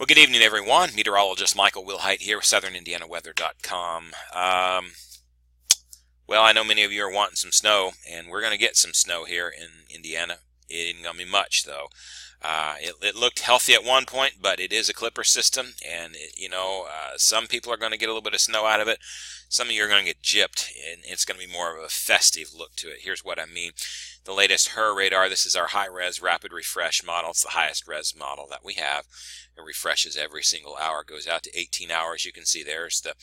Well, good evening, everyone. Meteorologist Michael Wilhite here with SouthernIndianaWeather.com. Well, I know many of you are wanting some snow, and we're going to get some snow here in Indiana. It ain't going to be much, though. It looked healthy at one point, but it is a clipper system, and some people are going to get a little bit of snow out of it. Some of you are going to get gypped, and it's going to be more of a festive look to it. Here's what I mean. The latest HER radar, this is our high-res rapid refresh model. It's the highest res model that we have. It refreshes every single hour, goes out to 18 hours. You can see there's the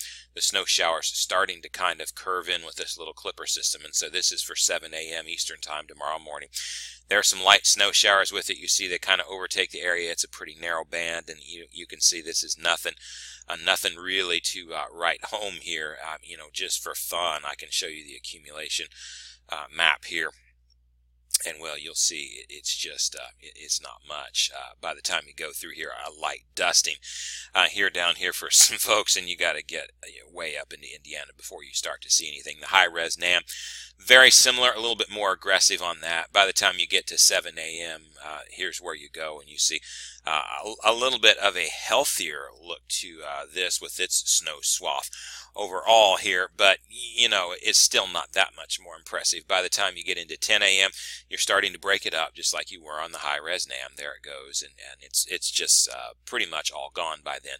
snow showers starting to kind of curve in with this little clipper system. And so this is for 7 a.m. Eastern time tomorrow morning. There are some light snow showers with it. You see they kind of overtake the area. It's a pretty narrow band, and you can see this is nothing really to write home here. Just for fun, I can show you the accumulation map here. And well, you'll see it's just it's not much. By the time you go through here, a light dusting down here for some folks, and you got to get way up into Indiana before you start to see anything. The high res NAM, very similar, a little bit more aggressive on that. By the time you get to 7 a.m., here's where you go, and you see a little bit of a healthier look to this with its snow swath overall here, but it's still not that much more impressive. By the time you get into 10 a.m., you're starting to break it up just like you were on the high res NAM. There it goes, and it's just pretty much all gone by then.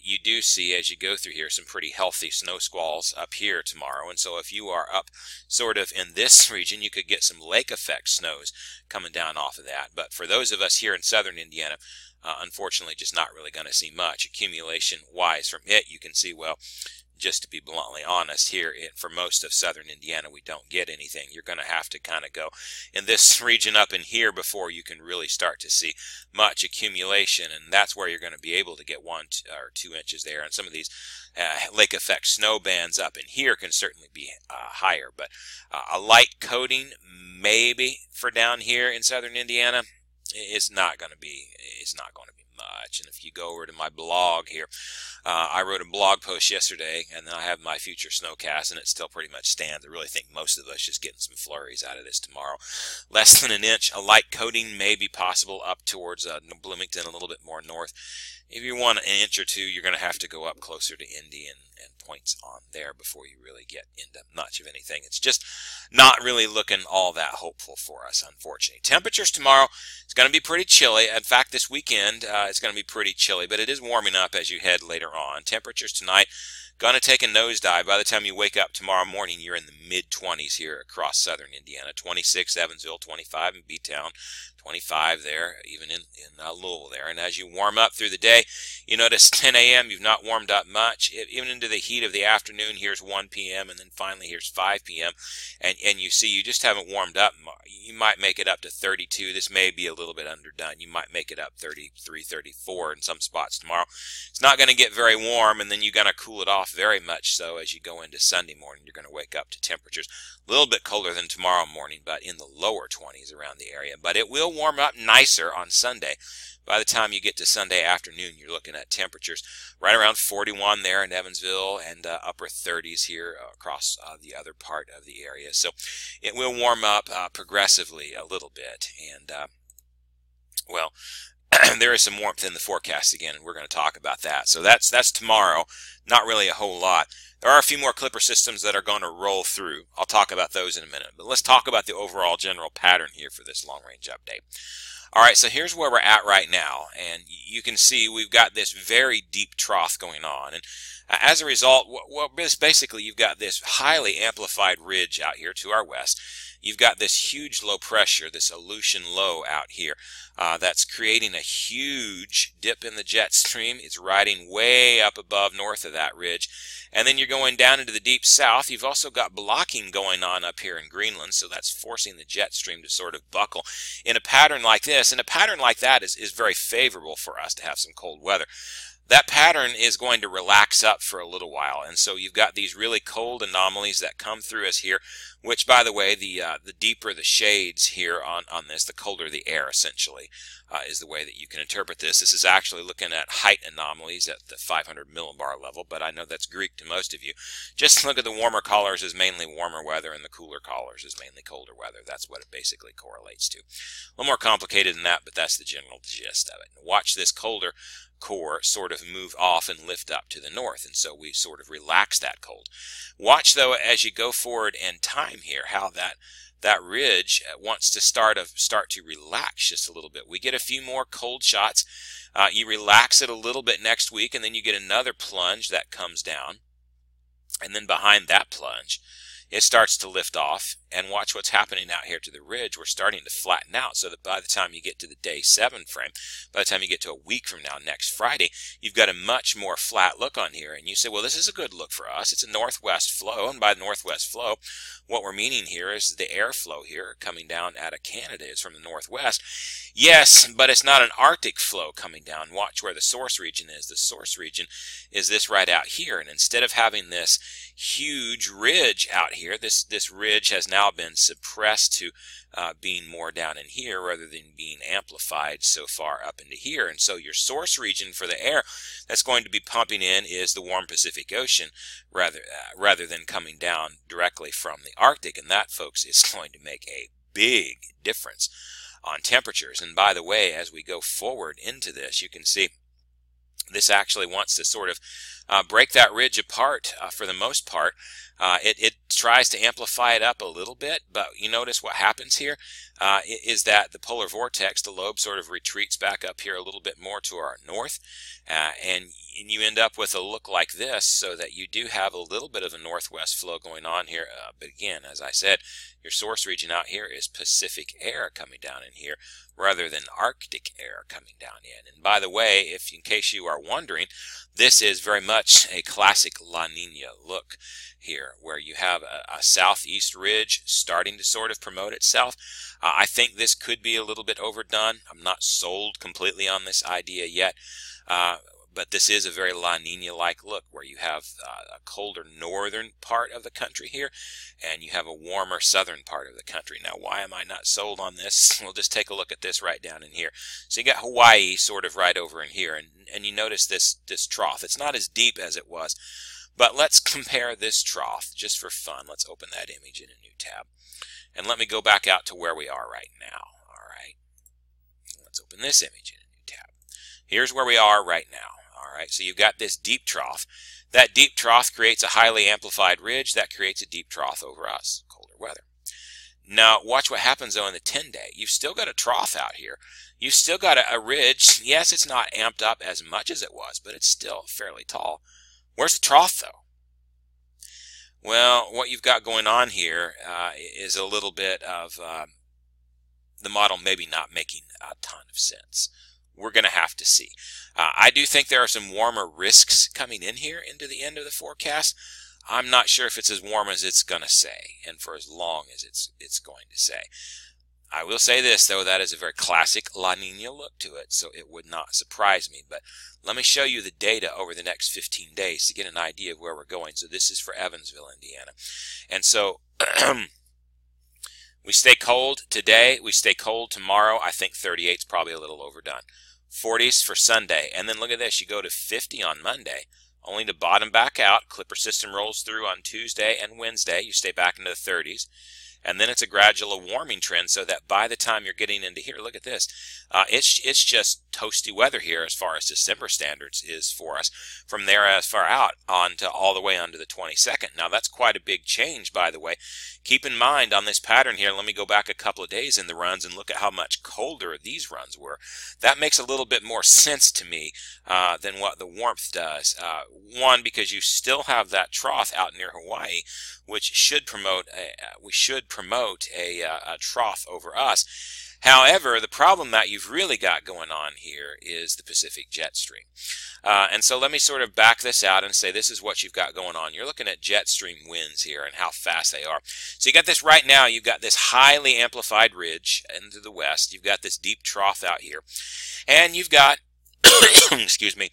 You do see, as you go through here, some pretty healthy snow squalls up here tomorrow, and so if you are up sort of in this region, you could get some lake effect snows coming down off of that. But for those of us here in southern Indiana, unfortunately just not really going to see much accumulation wise from it. You can see, well, just to be bluntly honest here, for most of southern Indiana, we don't get anything. You're going to have to kind of go in this region up in here before you can really start to see much accumulation, and that's where you're going to be able to get 1 or 2 inches there. And some of these lake effect snow bands up in here can certainly be higher, but a light coating maybe for down here in southern Indiana is not going to be much. And if you go over to my blog here, I wrote a blog post yesterday, and then I have my future snowcast, and it still pretty much stands. I really think most of us just getting some flurries out of this tomorrow. Less than an inch. A light coating may be possible up towards Bloomington, a little bit more north. If you want an inch or two, you're going to have to go up closer to Indy and points on there before you really get into much of anything. It's just not really looking all that hopeful for us, unfortunately. Temperatures tomorrow, it's going to be pretty chilly. In fact, this weekend, it's going to be pretty chilly, but it is warming up as you head later on. Temperatures tonight, going to take a nosedive. By the time you wake up tomorrow morning, you're in the mid-20s here across southern Indiana. 26 Evansville, 25 in B-Town, 25 there, even in Louisville there. And as you warm up through the day, you notice 10 a.m. you've not warmed up much. Even into the heat of the afternoon, here's 1 p.m. and then finally here's 5 p.m. And you see you just haven't warmed up. You might make it up to 32. This may be a little bit underdone. You might make it up 33, 34 in some spots tomorrow. It's not going to get very warm, and then you're going to cool it off very much so as you go into Sunday morning. You're going to wake up to temperatures a little bit colder than tomorrow morning, but in the lower 20s around the area. But it will warm up nicer on Sunday. By the time you get to Sunday afternoon, you're looking at temperatures right around 41 there in Evansville, and upper 30s here across the other part of the area. So it will warm up progressively a little bit, and well, there is some warmth in the forecast again, and we're going to talk about that. So that's tomorrow. Not really a whole lot. There are a few more clipper systems that are going to roll through. I'll talk about those in a minute. But let's talk about the overall general pattern here for this long-range update. All right, so here's where we're at right now, and you can see we've got this very deep trough going on, and as a result, well, basically you've got this highly amplified ridge out here to our west. You've got this huge low pressure, this Aleutian low out here, that's creating a huge dip in the jet stream. It's riding way up above north of that ridge. And then you're going down into the deep south. You've also got blocking going on up here in Greenland, so that's forcing the jet stream to sort of buckle in a pattern like this. And a pattern like that is very favorable for us to have some cold weather. That pattern is going to relax up for a little while, and so you've got these really cold anomalies that come through us here, which, by the way, the deeper the shades here on this, the colder the air, essentially, is the way that you can interpret this. This is actually looking at height anomalies at the 500 millibar level, but I know that's Greek to most of you. Just look at the warmer colors as mainly warmer weather, and the cooler colors as mainly colder weather. That's what it basically correlates to. A little more complicated than that, but that's the general gist of it. Watch this colder core sort of move off and lift up to the north, and so we sort of relax that cold. Watch though as you go forward in time here how that ridge wants to start to relax just a little bit. We get a few more cold shots. You relax it a little bit next week, and then you get another plunge that comes down, and then behind that plunge it starts to lift off. And watch what's happening out here to the ridge. We're starting to flatten out, so that by the time you get to the day 7 frame, by the time you get to a week from now, next Friday, you've got a much more flat look on here. And you say, well, this is a good look for us. It's a northwest flow, and by northwest flow, what we're meaning here is the airflow here coming down out of Canada is from the northwest. Yes, but it's not an Arctic flow coming down. Watch where the source region is. The source region is this right out here, and instead of having this huge ridge out here, this ridge has now been suppressed to being more down in here rather than being amplified so far up into here. And so your source region for the air that's going to be pumping in is the warm Pacific Ocean rather than coming down directly from the Arctic. And that, folks, is going to make a big difference on temperatures. And by the way, as we go forward into this, you can see this actually wants to sort of break that ridge apart for the most part. It tries to amplify it up a little bit, but you notice what happens here is that the polar vortex, the lobe, sort of retreats back up here a little bit more to our north, and you end up with a look like this, so that you do have a little bit of a northwest flow going on here. But again, as I said, your source region out here is Pacific air coming down in here rather than Arctic air coming down in. And by the way, in case you are wondering, this is very much a classic La Nina look here, where you have a southeast ridge starting to sort of promote itself. I think this could be a little bit overdone. I'm not sold completely on this idea yet, but this is a very La Nina-like look, where you have a colder northern part of the country here, and you have a warmer southern part of the country. Now, why am I not sold on this? We'll just take a look at this right down in here. So you got Hawaii sort of right over in here, and you notice this trough. It's not as deep as it was, but let's compare this trough just for fun. Let's open that image in a new tab, and let me go back out to where we are right now. All right, let's open this image in a new tab. Here's where we are right now. All right, so you've got this deep trough. That deep trough creates a highly amplified ridge. That creates a deep trough over us, colder weather. Now, watch what happens, though, in the 10-day. You've still got a trough out here. You've still got a ridge. Yes, it's not amped up as much as it was, but it's still fairly tall. Where's the trough, though? Well, what you've got going on here is a little bit of the model maybe not making a ton of sense. We're going to have to see. I do think there are some warmer risks coming in here into the end of the forecast. I'm not sure if it's as warm as it's going to say, and for as long as it's going to say. I will say this, though, that is a very classic La Nina look to it, so it would not surprise me. But let me show you the data over the next 15 days to get an idea of where we're going. So this is for Evansville, Indiana. And so we stay cold today. We stay cold tomorrow. I think 38 is probably a little overdone. 40s for Sunday. And then look at this. You go to 50 on Monday, only to bottom back out. Clipper system rolls through on Tuesday and Wednesday. You stay back into the 30s. And then it's a gradual warming trend, so that by the time you're getting into here, look at this. It's just toasty weather here as far as December standards is for us. From there as far out on to all the way onto the 22nd. Now, that's quite a big change, by the way. Keep in mind on this pattern here, let me go back a couple of days in the runs and look at how much colder these runs were. That makes a little bit more sense to me than what the warmth does. One, because you still have that trough out near Hawaii, which should promote a trough over us. However, the problem that you've really got going on here is the Pacific jet stream. And so let me sort of back this out and say this is what you've got going on. You're looking at jet stream winds here and how fast they are. So you got this right now. You've got this highly amplified ridge into the west. You've got this deep trough out here. And you've got, excuse me,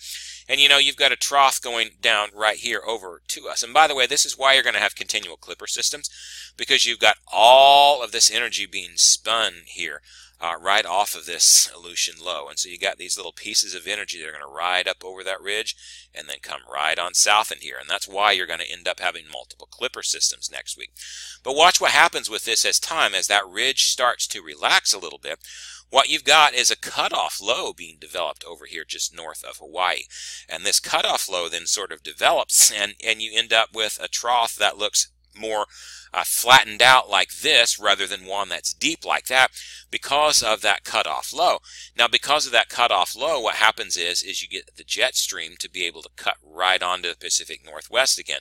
and you know, you've got a trough going down right here over to us. And by the way, this is why you're going to have continual clipper systems, because you've got all of this energy being spun here right off of this Aleutian low. And so you got these little pieces of energy that are going to ride up over that ridge and then come right on south in here. And that's why you're going to end up having multiple clipper systems next week. But watch what happens with this as that ridge starts to relax a little bit. What you've got is a cutoff low being developed over here just north of Hawaii. And this cutoff low then sort of develops, and you end up with a trough that looks more flattened out like this rather than one that's deep like that because of that cutoff low. Now, because of that cutoff low, what happens is you get the jet stream to be able to cut right onto the Pacific Northwest again.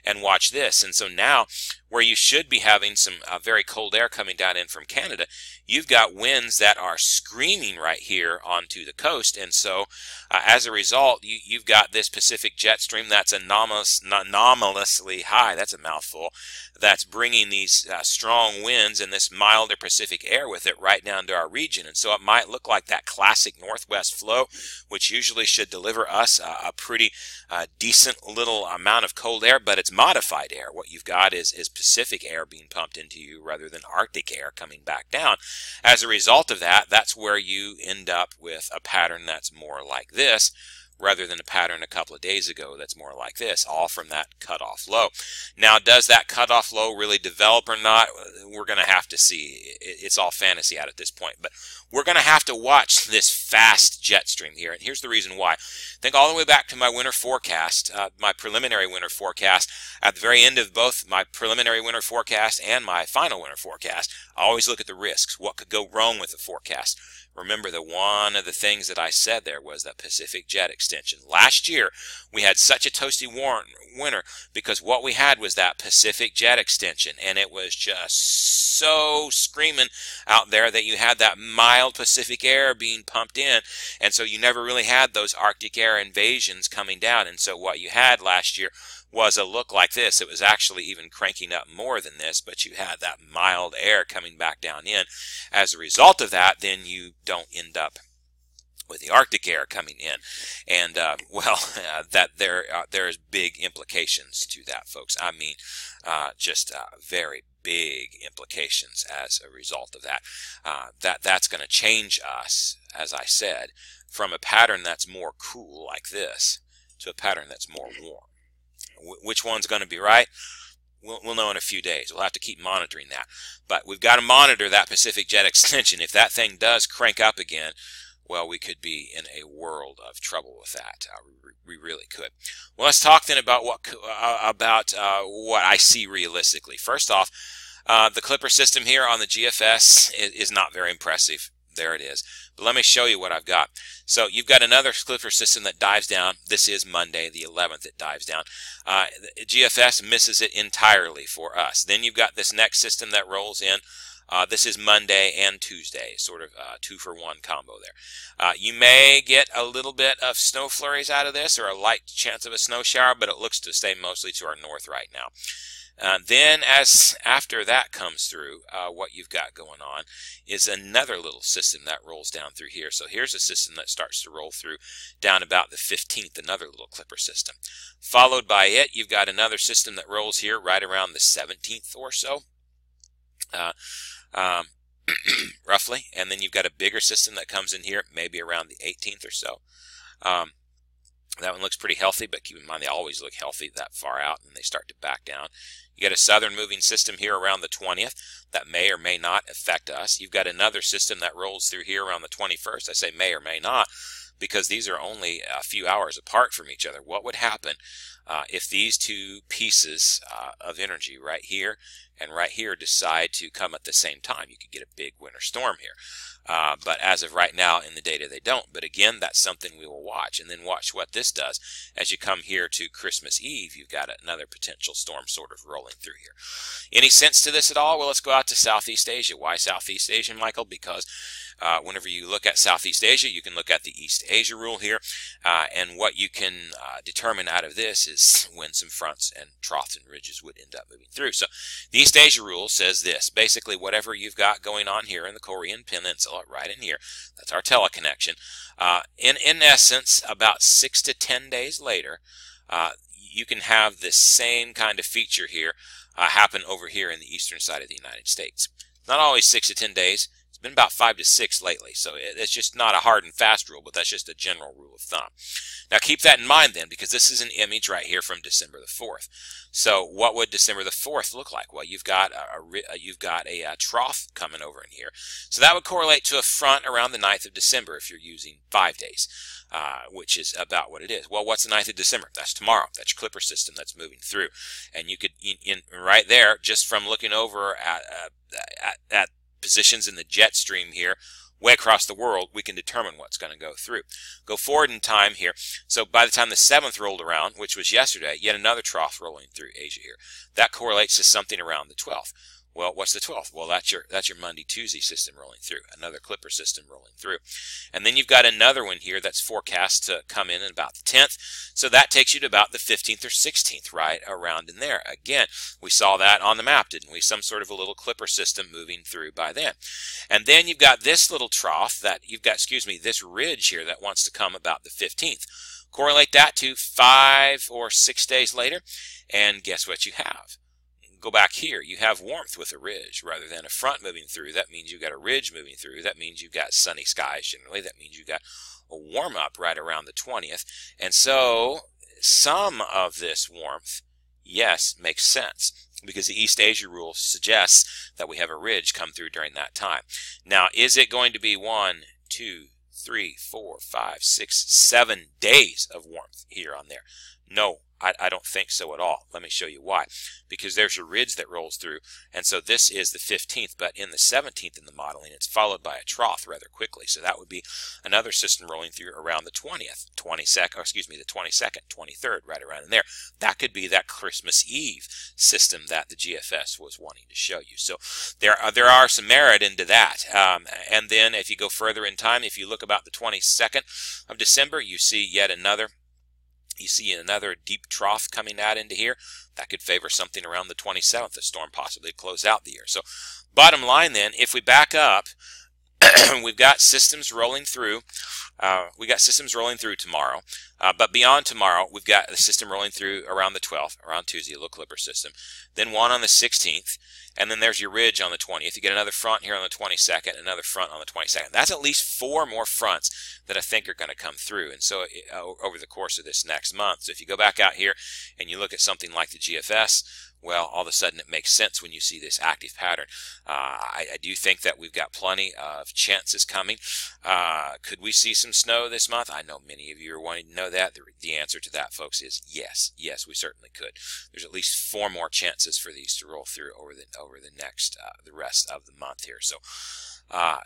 And watch this. And so now, where you should be having some very cold air coming down in from Canada, you've got winds that are screaming right here onto the coast. And so, as a result, you've got this Pacific jet stream that's anomalously high. That's a mouthful. That's bringing these strong winds and this milder Pacific air with it right down to our region. And so it might look like that classic northwest flow, which usually should deliver us a pretty decent little amount of cold air, but it's modified air. What you've got is Pacific air being pumped into you rather than Arctic air coming back down. As a result of that, that's where you end up with a pattern that's more like this, rather than a pattern a couple of days ago that's more like this, all from that cutoff low. Now, does that cutoff low really develop or not? We're going to have to see. It's all fantasy out at this point, but we're going to have to watch this fast jet stream here, and here's the reason why. Think all the way back to my winter forecast, my preliminary winter forecast. At the very end of both my preliminary winter forecast and my final winter forecast, I always look at the risks. What could go wrong with the forecast? Remember that one of the things that I said there was that Pacific jet extension. Last year, we had such a toasty winter because what we had was that Pacific jet extension, and it was just so screaming out there that you had that mild Pacific air being pumped in, and so you never really had those Arctic air invasions coming down. And so what you had last year was a look like this. It was actually even cranking up more than this, but you had that mild air coming back down in. As a result of that, then you don't end up with the Arctic air coming in. And, that there's big implications to that, folks. I mean, just very big implications as a result of that. That's going to change us, as I said, from a pattern that's more cool like this to a pattern that's more warm. Which one's going to be right? We'll know in a few days. We'll have to keep monitoring that. But we've got to monitor that Pacific jet extension. If that thing does crank up again, well, we could be in a world of trouble with that. We really could. Well, let's talk then about what I see realistically. First off, the Clipper system here on the GFS is not very impressive. There it is. But let me show you what I've got. So you've got another Clipper system that dives down. This is Monday, the 11th, it dives down. GFS misses it entirely for us. Then you've got this next system that rolls in. This is Monday and Tuesday, sort of 2-for-1 combo there. You may get a little bit of snow flurries out of this, or a light chance of a snow shower, but it looks to stay mostly to our north right now. Then as after that comes through, what you've got going on is another little system that rolls down through here. So here's a system that starts to roll through down about the 15th, another little Clipper system. Followed by it, you've got another system that rolls here right around the 17th or so, roughly. And then you've got a bigger system that comes in here, maybe around the 18th or so. That one looks pretty healthy, but keep in mind they always look healthy that far out, and they start to back down. You got a southern moving system here around the 20th that may or may not affect us. You've got another system that rolls through here around the 21st. I say may or may not because these are only a few hours apart from each other. What would happen if these two pieces of energy right here and right here decide to come at the same time? You could get a big winter storm here. But as of right now in the data, they don't. But again, that's something we will watch. And then watch what this does. As you come here to Christmas Eve, you've got another potential storm sort of rolling through here. Any sense to this at all? Well, let's go out to Southeast Asia. Why Southeast Asia, Michael? Because whenever you look at Southeast Asia, you can look at the East Asia rule here. And what you can determine out of this is when some fronts and troughs and ridges would end up moving through. So the East Asia rule says this. Basically, whatever you've got going on here in the Korean Peninsula, right in here, that's our teleconnection. In essence, about 6 to 10 days later, you can have this same kind of feature here happen over here in the eastern side of the United States. Not always 6 to 10 days. been about 5 to 6 lately, so it's just not a hard and fast rule, but that's just a general rule of thumb. Now keep that in mind then, because this is an image right here from December the 4th. So what would December the 4th look like? Well, you've got a trough coming over in here. So that would correlate to a front around the 9th of December if you're using 5 days, which is about what it is. Well, what's the 9th of December? That's tomorrow. That's your Clipper system that's moving through. And you could, right there, just from looking over at positions in the jet stream here, way across the world, we can determine what's going to go through. Go forward in time here. So by the time the 7th rolled around, which was yesterday, yet another trough rolling through Asia here. That correlates to something around the 12th. Well, what's the 12th? Well, that's your Monday, Tuesday system rolling through, another Clipper system rolling through. And then you've got another one here that's forecast to come in about the 10th. So that takes you to about the 15th or 16th, right around in there. Again, we saw that on the map, didn't we? Some sort of a little Clipper system moving through by then. And then you've got this little trough that you've got, this ridge here that wants to come about the 15th. Correlate that to 5 or 6 days later, and guess what you have? Go back here, you have warmth with a ridge rather than a front moving through. That means you've got a ridge moving through. That means you've got sunny skies generally. That means you've got a warm up right around the 20th. And so some of this warmth, yes, makes sense because the East Asia rule suggests that we have a ridge come through during that time. Now, is it going to be 1, 2, 3, 4, 5, 6, 7 days of warmth here on there? No. I don't think so at all. Let me show you why. Because there's a ridge that rolls through, and so this is the 15th, but in the 17th in the modeling, it's followed by a trough rather quickly. So that would be another system rolling through around the 20th, the 22nd, 23rd, right around in there. That could be that Christmas Eve system that the GFS was wanting to show you. So there are some merit into that. And then if you go further in time, if you look about the 22nd of December, you see yet another deep trough coming out into here. That could favor something around the 27th, a storm possibly close out the year. So bottom line then, if we back up, we've got systems rolling through. Tomorrow. But beyond tomorrow, we've got the system rolling through around the 12th, around Tuesday, a little Clipper system. Then one on the 16th. And then there's your ridge on the 20th. You get another front here on the 22nd, another front on the 22nd. That's at least 4 more fronts that I think are going to come through. And so over the course of this next month. So if you go back out here and you look at something like the GFS, well, all of a sudden it makes sense when you see this active pattern. I do think that we've got plenty of chances coming. Could we see some snow this month? I know many of you are wanting to know that. The answer to that, folks, is yes. Yes, we certainly could. There's at least 4 more chances for these to roll through over the next the rest of the month here. So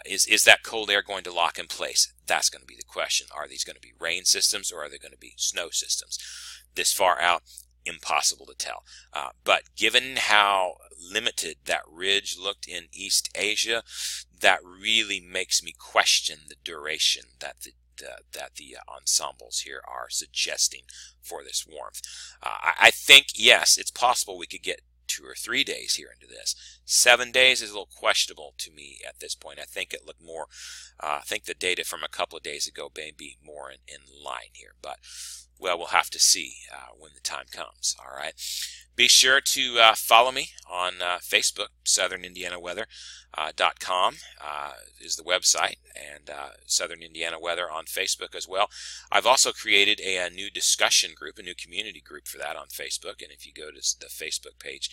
is that cold air going to lock in place? That's going to be the question. Are these going to be rain systems or are they going to be snow systems? This far out, impossible to tell. But given how limited that ridge looked in East Asia, that really makes me question the duration that the ensembles here are suggesting for this warmth. I think, yes, it's possible we could get 2 or 3 days here into this. 7 days is a little questionable to me at this point. I think it looked more, I think the data from a couple of days ago may be more in line here. But, well, we'll have to see when the time comes. All right. Be sure to follow me on Facebook. Southern Indiana Weather.com is the website, and Southern Indiana Weather on Facebook as well. I've also created a new discussion group, a new community group for that on Facebook. And if you go to the Facebook page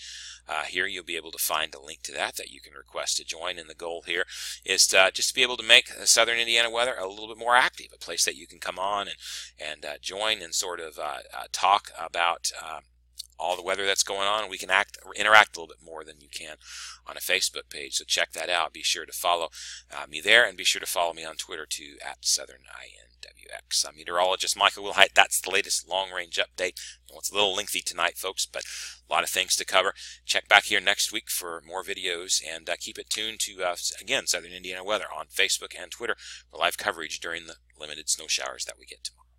here, you'll be able to find a link to that you can request to join. And the goal here is just to be able to make Southern Indiana Weather a little bit more active, a place that you can come on and join and sort of talk about all the weather that's going on. We can interact a little bit more than you can on a Facebook page. So check that out. Be sure to follow me there, and be sure to follow me on Twitter too at SouthernINWX. I'm meteorologist Michael Wilhite. That's the latest long-range update. It's a little lengthy tonight, folks, but a lot of things to cover. Check back here next week for more videos, and keep it tuned to, again, Southern Indiana Weather on Facebook and Twitter for live coverage during the limited snow showers that we get tomorrow.